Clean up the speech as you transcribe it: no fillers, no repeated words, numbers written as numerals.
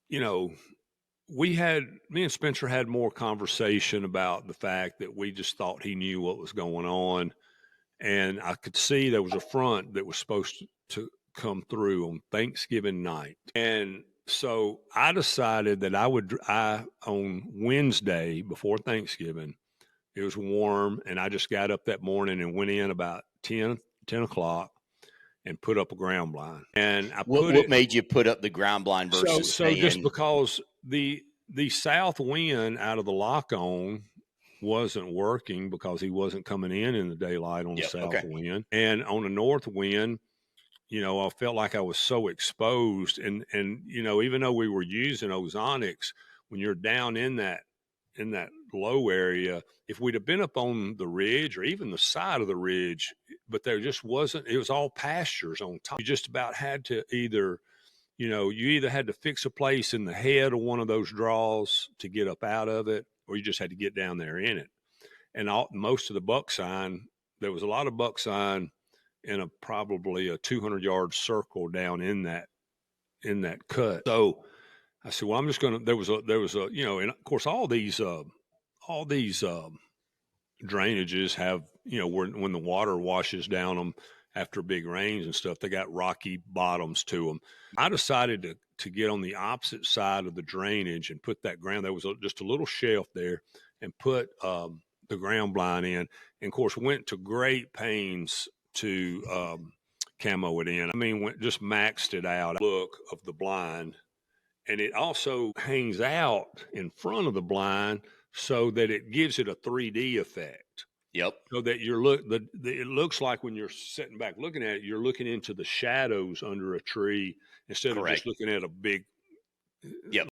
you know, me and Spencer had more conversation about the fact that we just thought he knew what was going on. And I could see there was a front that was supposed to come through on Thanksgiving night. And so I decided that on Wednesday before Thanksgiving, it was warm, and I just got up that morning and went in about 10 o'clock and put up a ground blind. And I put What it made you put up the ground blind versus so just staying? because the south wind out of the lock on wasn't working because he wasn't coming in the daylight on the Yep. south Okay. wind, and on the north wind, I felt like I was so exposed, and even though we were using ozonics, when you're down in that low area, if we'd have been up on the ridge or even the side of the ridge, but there just wasn't, it was all pastures on top. You just about had to you either had to fix a place in the head of one of those draws to get up out of it, or you just had to get down there in it. And most of the buck sign, there was a lot of buck sign in probably a 200-yard circle down in that cut. So I said, well, I'm just going to. There was a and of course all these drainages have when the water washes down them after big rains and stuff, they got rocky bottoms to them. I decided to get on the opposite side of the drainage and put that ground. There was just a little shelf there, and put the ground blind in. And of course, went to great pains to camo it in. I mean, just maxed it out. Look of the blind, and it also hangs out in front of the blind so that it gives it a 3D effect. Yep. So that it looks like when you're sitting back looking at it, you're looking into the shadows under a tree instead of just Correct. looking at a big Yep.